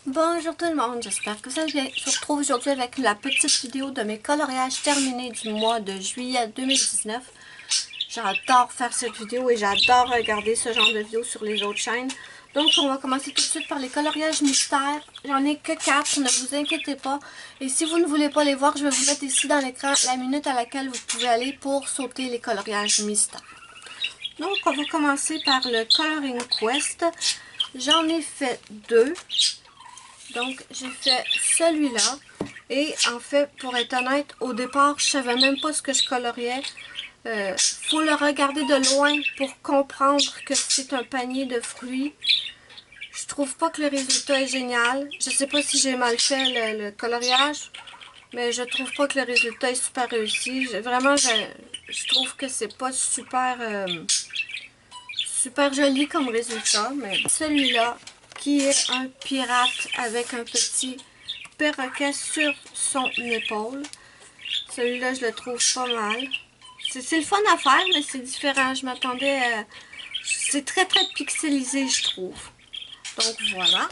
Bonjour tout le monde, j'espère que ça va bien. Je vous retrouve aujourd'hui avec la petite vidéo de mes coloriages terminés du mois de juillet 2019. J'adore faire cette vidéo et j'adore regarder ce genre de vidéo sur les autres chaînes. Donc on va commencer tout de suite par les coloriages mystères. J'en ai que 4, ne vous inquiétez pas. Et si vous ne voulez pas les voir, je vais vous mettre ici dans l'écran la minute à laquelle vous pouvez aller pour sauter les coloriages mystères. Donc on va commencer par le Coloring Quest. J'en ai fait 2. Donc, j'ai fait celui-là. Et en fait, pour être honnête, au départ, je savais même pas ce que je coloriais. Faut le regarder de loin pour comprendre que c'est un panier de fruits. Je trouve pas que le résultat est génial. Je sais pas si j'ai mal fait le coloriage, mais je trouve pas que le résultat est super réussi. Vraiment, je trouve que c'est pas super, super joli comme résultat. Mais celui-là, qui est un pirate avec un petit perroquet sur son épaule. Celui-là, je le trouve pas mal. C'est le fun à faire, mais c'est différent. Je m'attendais à... C'est très pixelisé, je trouve. Donc, voilà.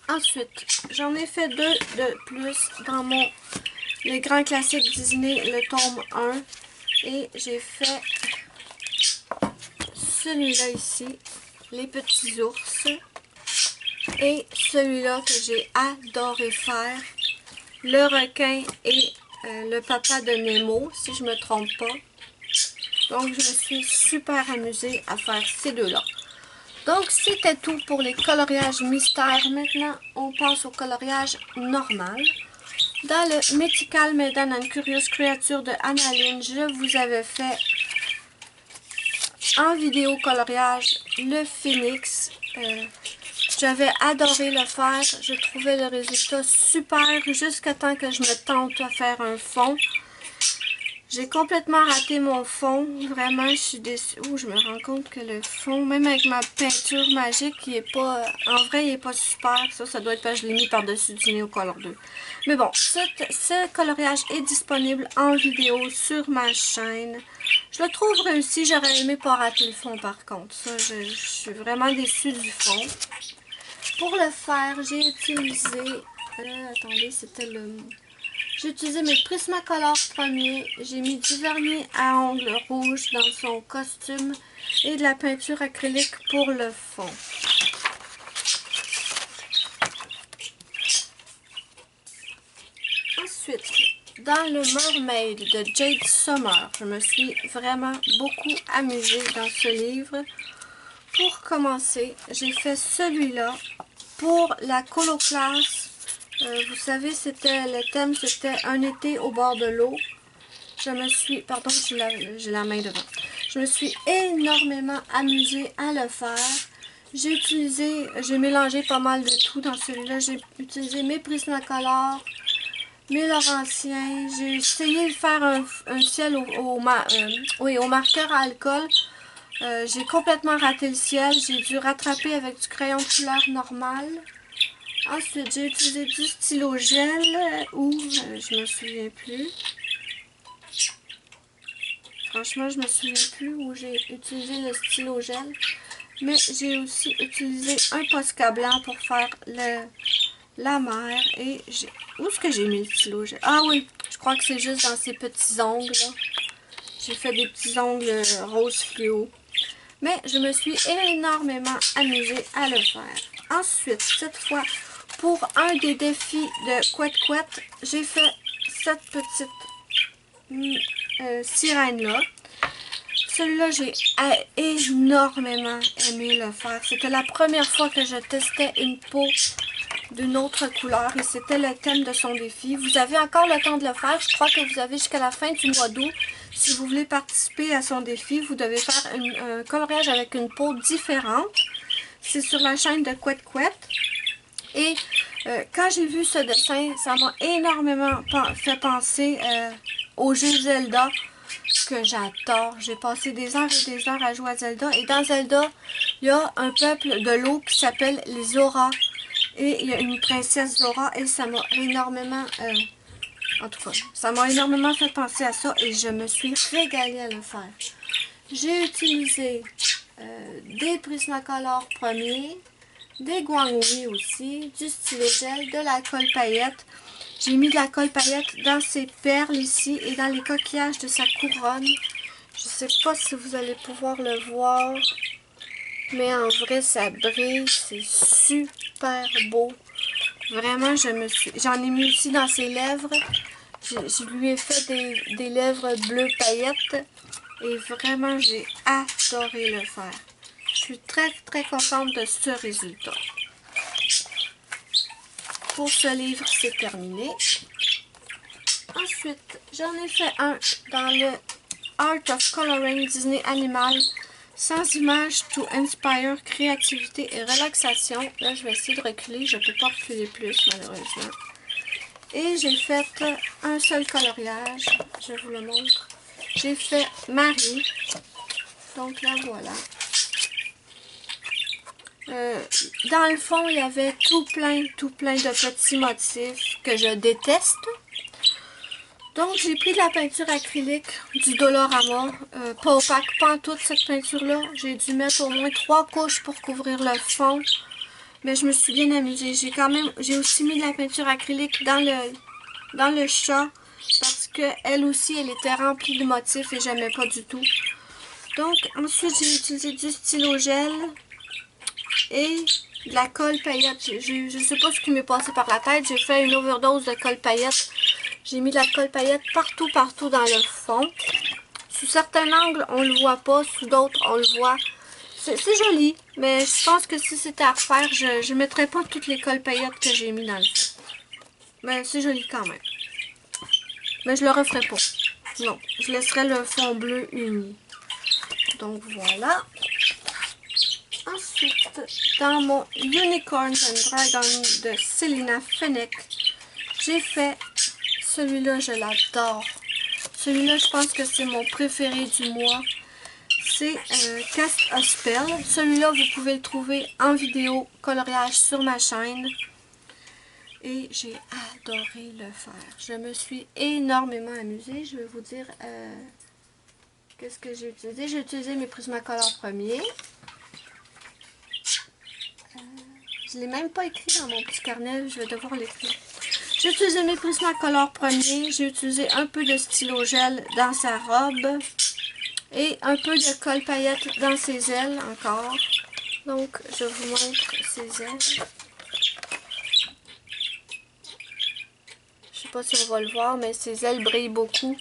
Ensuite, j'en ai fait 2 de plus dans mon... Les grands classiques Disney, le tome 1. Et j'ai fait celui-là ici, les petits ours. Et celui-là que j'ai adoré faire, le requin et le papa de Nemo, si je ne me trompe pas. Donc, je me suis super amusée à faire ces deux-là. Donc, c'était tout pour les coloriages mystères. Maintenant, on passe au coloriage normal. Dans le Mythical Maiden and Curious Creature de Annaline, je vous avais fait en vidéo coloriage le phénix. J'avais adoré le faire, je trouvais le résultat super jusqu'à temps que je me tente à faire un fond. J'ai complètement raté mon fond, vraiment je suis déçue. Je me rends compte que le fond, même avec ma peinture magique, il est pas, en vrai il est pas super. Ça doit être parce que je l'ai mis par-dessus du Neocolor 2. Mais bon, ce coloriage est disponible en vidéo sur ma chaîne. Je le trouve réussi, j'aurais aimé pas rater le fond par contre. Ça, je suis vraiment déçue du fond. Pour le faire, j'ai utilisé... attendez, c'était le... J'ai utilisé mes Prismacolor premiers. J'ai mis du vernis à ongles rouge dans son costume et de la peinture acrylique pour le fond. Ensuite, dans le Mermaid de Jade Summer, je me suis vraiment beaucoup amusée dans ce livre. Pour commencer, j'ai fait celui-là pour la coloclasse. Vous savez, le thème, c'était un été au bord de l'eau. Je me suis, pardon, j'ai la main devant. Je me suis énormément amusée à le faire. J'ai mélangé pas mal de tout dans celui-là. J'ai utilisé mes Prismacolor, mes Laurentiens. J'ai essayé de faire un ciel au marqueur à alcool. J'ai complètement raté le ciel. J'ai dû rattraper avec du crayon de couleur normale. Ensuite, j'ai utilisé du stylo gel ou je me souviens plus. Franchement, je me souviens plus où j'ai utilisé le stylo gel. Mais j'ai aussi utilisé un Posca blanc pour faire la mer. Et où est-ce que j'ai mis le stylo gel? Ah oui, je crois que c'est juste dans ces petits ongles là. J'ai fait des petits ongles rose fluo. Mais je me suis énormément amusée à le faire. Ensuite, cette fois, pour un des défis de Couette Couette, j'ai fait cette petite sirène-là. Celui-là, j'ai énormément aimé le faire. C'était la première fois que je testais une peau d'une autre couleur et c'était le thème de son défi. Vous avez encore le temps de le faire. Je crois que vous avez jusqu'à la fin du mois d'août. Si vous voulez participer à son défi, vous devez faire un coloriage avec une peau différente. C'est sur la chaîne de Couette Couette. Et quand j'ai vu ce dessin, ça m'a énormément fait penser au jeu Zelda que j'adore. J'ai passé des heures et des heures à jouer à Zelda. Et dans Zelda, il y a un peuple de l'eau qui s'appelle les Zora. Et il y a une princesse Zora et ça m'a énormément... en tout cas, ça m'a énormément fait penser à ça et je me suis régalée à le faire. J'ai utilisé des Prismacolor premiers. des guangouis aussi, du stylo gel, de la colle paillette. J'ai mis de la colle paillette dans ses perles ici et dans les coquillages de sa couronne. Je ne sais pas si vous allez pouvoir le voir, mais en vrai, ça brille, c'est super beau. Vraiment, j'en ai mis aussi dans ses lèvres. Je lui ai fait des lèvres bleues paillettes et vraiment, j'ai adoré le faire. Je suis très, très contente de ce résultat. Pour ce livre, c'est terminé. Ensuite, j'en ai fait un dans le Art of Coloring Disney Animal, sans images to inspire créativité et relaxation. Là, je vais essayer de reculer. Je ne peux pas reculer plus, malheureusement. Et j'ai fait un seul coloriage. Je vous le montre. J'ai fait Marie. Donc là, voilà. Dans le fond, il y avait tout plein de petits motifs que je déteste. Donc, j'ai pris de la peinture acrylique du Dollarama, pas opaque, pas en toute cette peinture-là. J'ai dû mettre au moins 3 couches pour couvrir le fond, mais je me suis bien amusée. J'ai aussi mis de la peinture acrylique dans le chat, parce qu'elle aussi, elle était remplie de motifs et j'aimais pas du tout. Donc, ensuite, j'ai utilisé du stylo gel et de la colle paillette. Je sais pas ce qui m'est passé par la tête. J'ai fait une overdose de colle paillette. J'ai mis de la colle paillette partout dans le fond. Sous certains angles, on le voit pas. Sous d'autres, on le voit. C'est joli, mais je pense que si c'était à refaire, je ne mettrais pas toutes les colles paillettes que j'ai mis dans le fond. Mais c'est joli quand même. Mais je le referai pas. Non, je laisserai le fond bleu uni. Donc voilà. Ensuite, dans mon Unicorns and Dragons de Selina Fenech, j'ai fait celui-là, je l'adore. Celui-là, je pense que c'est mon préféré du mois. C'est Cast a Spell. Celui-là, vous pouvez le trouver en vidéo coloriage sur ma chaîne. Et j'ai adoré le faire. Je me suis énormément amusée. Je vais vous dire qu'est-ce que j'ai utilisé. J'ai utilisé mes Prismacolor premiers. Je ne l'ai même pas écrit dans mon petit carnet. Je vais devoir l'écrire. J'ai utilisé mes Prismacolor premiers. J'ai utilisé un peu de stylo gel dans sa robe. Et un peu de colle paillette dans ses ailes encore. Donc, je vous montre ses ailes. Je sais pas si on va le voir, mais ses ailes brillent beaucoup.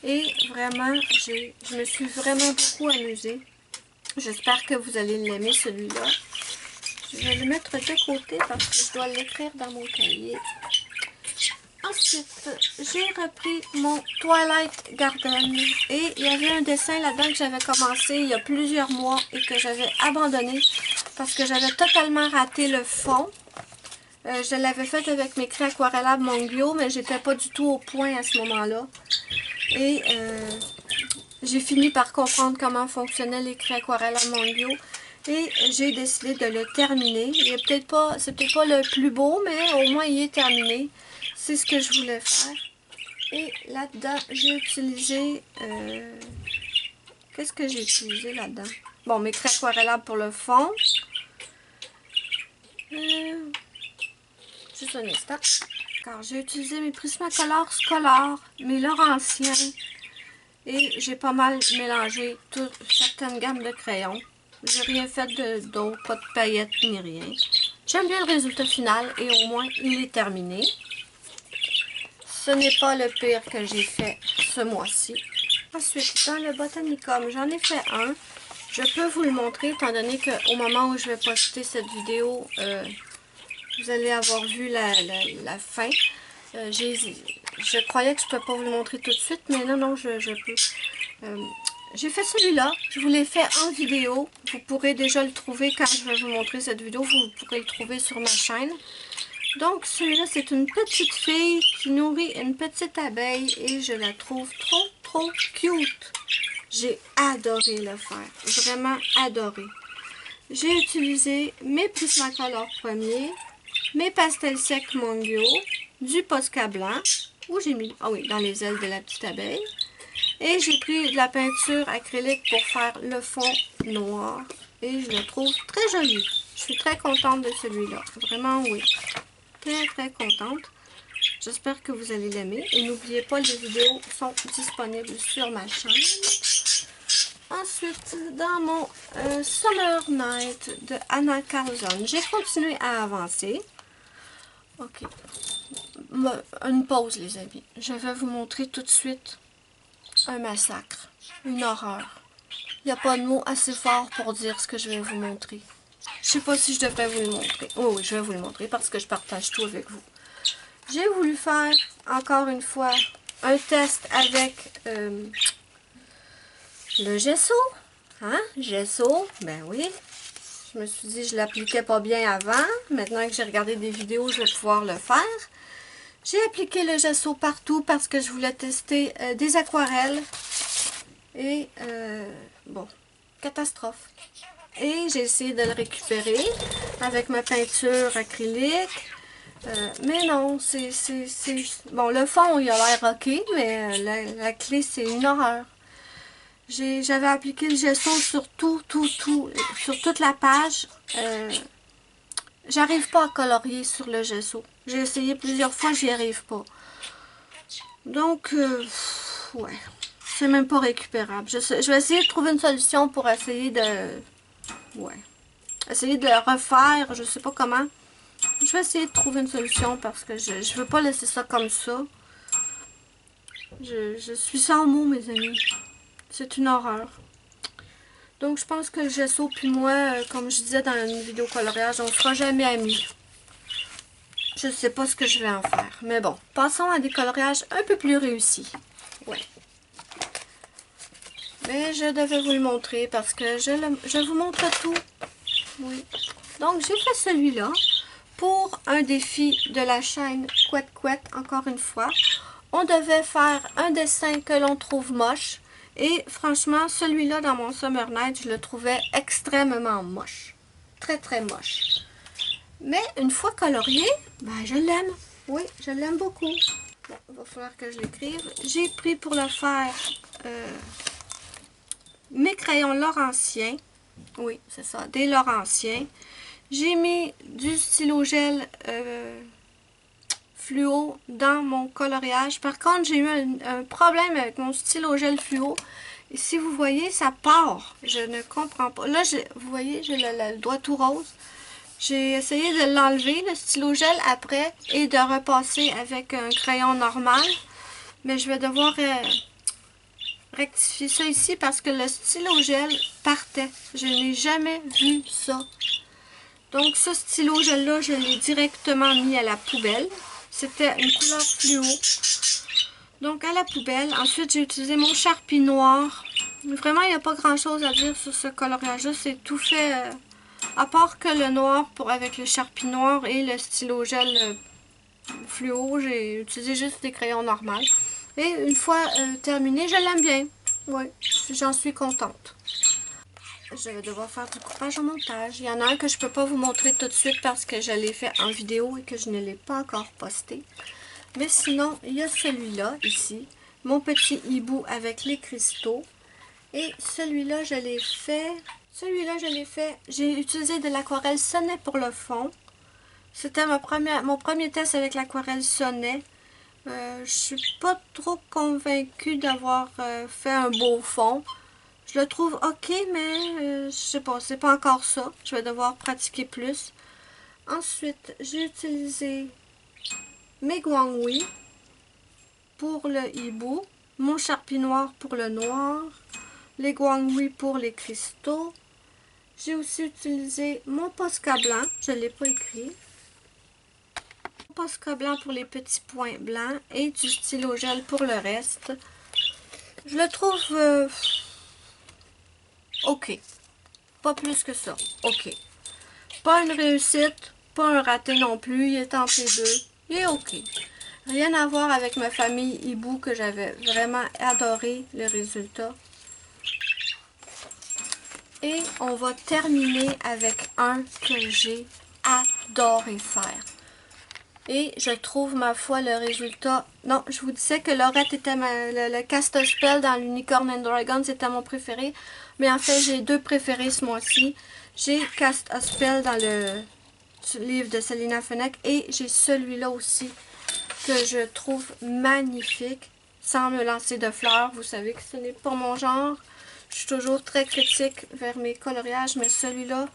Et vraiment, je me suis vraiment beaucoup amusée. J'espère que vous allez l'aimer, celui-là. Je vais le mettre de côté parce que je dois l'écrire dans mon cahier. Ensuite, j'ai repris mon Twilight Garden et il y avait un dessin là-dedans que j'avais commencé il y a plusieurs mois et que j'avais abandonné parce que j'avais totalement raté le fond. Je l'avais fait avec mes craies aquarellables Mongyo, mais j'étais pas du tout au point à ce moment-là. Et j'ai fini par comprendre comment fonctionnaient les craies aquarellables Mongyo. Et j'ai décidé de le terminer. C'est peut-être pas le plus beau, mais au moins il est terminé. C'est ce que je voulais faire. Et là-dedans, j'ai utilisé... qu'est-ce que j'ai utilisé là-dedans? Bon, mes craies aquarellables pour le fond. Juste un instant. Car j'ai utilisé mes Prismacolor scolaires, mes Laurentiens. Et j'ai pas mal mélangé certaines gammes de crayons. J'ai rien fait d'autre, pas de paillettes ni rien. J'aime bien le résultat final et au moins il est terminé. Ce n'est pas le pire que j'ai fait ce mois-ci. Ensuite, dans le Botanicum, j'en ai fait un. Je peux vous le montrer étant donné qu'au moment où je vais poster cette vidéo, vous allez avoir vu la fin. Je croyais que je ne pouvais pas vous le montrer tout de suite, mais non, je peux. J'ai fait celui-là. Je vous l'ai fait en vidéo. Vous pourrez déjà le trouver quand je vais vous montrer cette vidéo. Vous pourrez le trouver sur ma chaîne. Donc, celui-là, c'est une petite fille qui nourrit une petite abeille et je la trouve trop cute. J'ai adoré le faire. Vraiment adoré. J'ai utilisé mes Prismacolor premiers, mes pastels secs Mongyo, du Posca blanc, où j'ai mis, dans les ailes de la petite abeille. Et j'ai pris de la peinture acrylique pour faire le fond noir. Et je le trouve très joli. Je suis très contente de celui-là. Vraiment, oui. Très, très contente. J'espère que vous allez l'aimer. Et n'oubliez pas, les vidéos sont disponibles sur ma chaîne. Ensuite, dans mon Summer Night de Anna Carlson, j'ai continué à avancer. Ok. Une pause, les amis. Je vais vous montrer tout de suite un massacre. Une horreur. Il n'y a pas de mots assez forts pour dire ce que je vais vous montrer. Je sais pas si je devrais vous le montrer. Oh oui, je vais vous le montrer parce que je partage tout avec vous. J'ai voulu faire, encore une fois, un test avec le gesso. Hein? Gesso, ben oui. Je me suis dit, je l'appliquais pas bien avant. Maintenant que j'ai regardé des vidéos, je vais pouvoir le faire. J'ai appliqué le gesso partout parce que je voulais tester des aquarelles. Et, bon, catastrophe. Et j'ai essayé de le récupérer avec ma peinture acrylique. Mais non, c'est... Bon, le fond, il a l'air ok, mais la clé, c'est une horreur. J'avais appliqué le gesso sur sur toute la page. J'arrive pas à colorier sur le gesso. J'ai essayé plusieurs fois, j'y arrive pas. Donc, ouais, c'est même pas récupérable. Je vais essayer de trouver une solution pour essayer de... Ouais. Essayer de le refaire, je sais pas comment. Je vais essayer de trouver une solution parce que je veux pas laisser ça comme ça. Je suis sans mots, mes amis. C'est une horreur. Donc, je pense que le gesso puis moi, comme je disais dans une vidéo coloriage, on sera jamais amis. Je sais pas ce que je vais en faire. Mais bon, passons à des coloriages un peu plus réussis. Ouais. Mais je devais vous le montrer parce que je vous montre tout. Oui. Donc, j'ai fait celui-là pour un défi de la chaîne Couette Couette, encore une fois. On devait faire un dessin que l'on trouve moche. Et franchement, celui-là dans mon Summer Night, je le trouvais extrêmement moche. Très, très moche. Mais une fois colorié, ben je l'aime. Oui, je l'aime beaucoup. Bon, il va falloir que je l'écrive. J'ai pris pour le faire mes crayons Laurentien. Oui, c'est ça, des Laurentiens. J'ai mis du stylo gel fluo dans mon coloriage. Par contre, j'ai eu un problème avec mon stylo gel fluo. Et si vous voyez, ça part. Je ne comprends pas. Là, vous voyez, j'ai le doigt tout rose. J'ai essayé de l'enlever, le stylo gel, après, et de repasser avec un crayon normal. Mais je vais devoir rectifier ça ici parce que le stylo gel partait. Je n'ai jamais vu ça. Donc, ce stylo gel-là, je l'ai directement mis à la poubelle. C'était une couleur fluo. Donc, à la poubelle. Ensuite, j'ai utilisé mon Sharpie noir. Vraiment, il n'y a pas grand-chose à dire sur ce coloriage-là. C'est tout fait, à part que le noir avec le Sharpie noir et le stylo gel fluo. J'ai utilisé juste des crayons normaux. Et une fois terminé, je l'aime bien. Oui, j'en suis contente. Je vais devoir faire du coupage au montage. Il y en a un que je ne peux pas vous montrer tout de suite parce que je l'ai fait en vidéo et que je ne l'ai pas encore posté. Mais sinon, il y a celui-là, ici. Mon petit hibou avec les cristaux. Et celui-là, je l'ai fait... J'ai utilisé de l'aquarelle Sonnet pour le fond. C'était mon premier test avec l'aquarelle Sonnet. Je suis pas trop convaincue d'avoir fait un beau fond. Je le trouve ok, mais je sais pas, c'est pas encore ça. Je vais devoir pratiquer plus. Ensuite, j'ai utilisé mes Guanghui pour le hibou, mon Sharpie noir pour le noir, les Guanghui pour les cristaux. J'ai aussi utilisé mon Posca blanc, je ne l'ai pas écrit. Posca blanc pour les petits points blancs et du stylo gel pour le reste. Je le trouve ok. Pas plus que ça. Ok. Pas une réussite, pas un raté non plus. Il est entre les deux. Il est ok. Rien à voir avec ma famille hibou que j'avais vraiment adoré le résultat. Et on va terminer avec un que j'ai adoré faire. Et je trouve, ma foi, le résultat... Non, je vous disais que Laurette était le Cast-Spell dans l'Unicorn and Dragon, c'était mon préféré. Mais en fait, j'ai deux préférés ce mois-ci. J'ai Cast a Spell dans le livre de Selina Fenech et j'ai celui-là aussi que je trouve magnifique. Sans me lancer de fleurs, vous savez que ce n'est pas mon genre. Je suis toujours très critique vers mes coloriages, mais celui-là,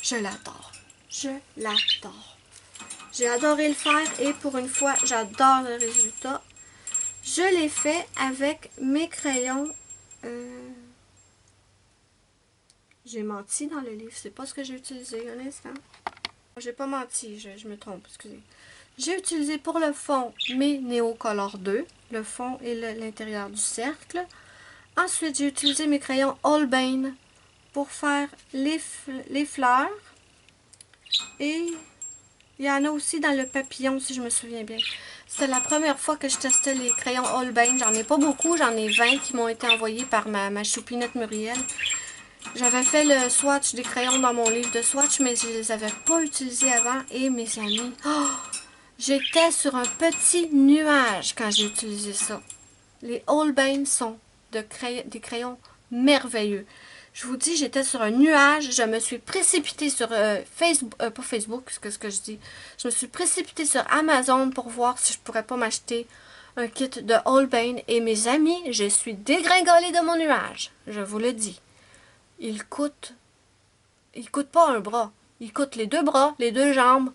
je l'adore. Je l'adore. J'ai adoré le faire et pour une fois, j'adore le résultat. Je l'ai fait avec mes crayons. J'ai menti dans le livre, c'est pas ce que j'ai utilisé, un instant. J'ai pas menti, je me trompe, excusez. J'ai utilisé pour le fond mes Neocolor 2, le fond et l'intérieur du cercle. Ensuite, j'ai utilisé mes crayons Holbein pour faire les fleurs. Et il y en a aussi dans le papillon, si je me souviens bien. C'est la première fois que je testais les crayons Holbein. J'en ai pas beaucoup, j'en ai 20 qui m'ont été envoyés par ma choupinette Muriel. J'avais fait le swatch des crayons dans mon livre de swatch, mais je les avais pas utilisés avant. Et mes amis, oh, j'étais sur un petit nuage quand j'ai utilisé ça. Les Holbein sont des crayons merveilleux. Je vous dis, j'étais sur un nuage. Je me suis précipitée sur Facebook, pas Facebook, c'est ce que je dis. Je me suis précipitée sur Amazon pour voir si je pourrais pas m'acheter un kit de Holbein. Et mes amis, je suis dégringolée de mon nuage. Je vous le dis. Il coûte pas un bras. Il coûte les deux bras, les deux jambes.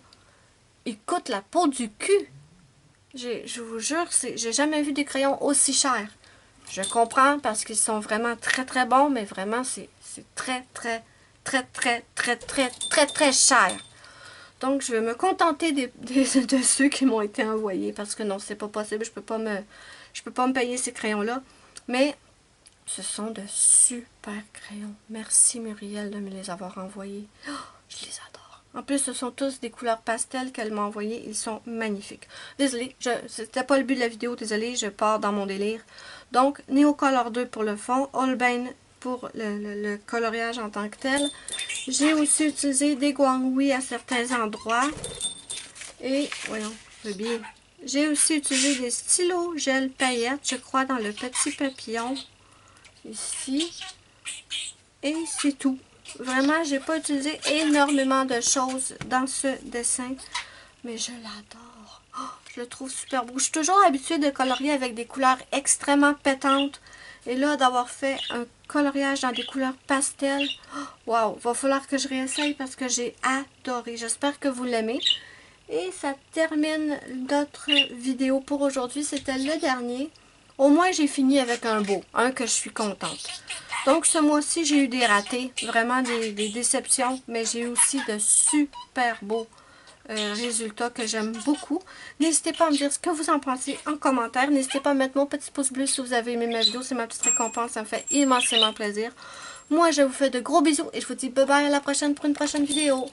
Il coûte la peau du cul. Je vous jure, j'ai jamais vu des crayons aussi chers. Je comprends parce qu'ils sont vraiment très très bons, mais vraiment c'est très cher. Donc je vais me contenter de ceux qui m'ont été envoyés parce que non, c'est pas possible. Je peux pas me payer ces crayons-là. Mais ce sont de super crayons. Merci Muriel de me les avoir envoyés. Oh, je les adore. En plus, ce sont tous des couleurs pastel qu'elle m'a envoyées. Ils sont magnifiques. Désolée, c'était pas le but de la vidéo. Désolée, je pars dans mon délire. Donc, Neocolor 2 pour le fond. Holbein pour le coloriage en tant que tel. J'ai aussi utilisé des Guanghui à certains endroits. Et, voyons, le bien. J'ai aussi utilisé des stylos gel paillettes, je crois, dans le petit papillon. Ici. Et c'est tout. Vraiment, j'ai pas utilisé énormément de choses dans ce dessin. Mais je l'adore. Oh, je le trouve super beau. Je suis toujours habituée de colorier avec des couleurs extrêmement pétantes. Et là, d'avoir fait un coloriage dans des couleurs pastel. Waouh! Va falloir que je réessaye parce que j'ai adoré. J'espère que vous l'aimez. Et ça termine notre vidéo pour aujourd'hui. C'était le dernier. Au moins, j'ai fini avec un beau. Un que je suis contente. Donc, ce mois-ci, j'ai eu des ratés. Vraiment des déceptions. Mais j'ai eu aussi de super beaux résultats que j'aime beaucoup. N'hésitez pas à me dire ce que vous en pensez en commentaire. N'hésitez pas à mettre mon petit pouce bleu si vous avez aimé ma vidéo. C'est ma petite récompense. Ça me fait immensément plaisir. Moi, je vous fais de gros bisous. Et je vous dis bye bye à la prochaine pour une prochaine vidéo.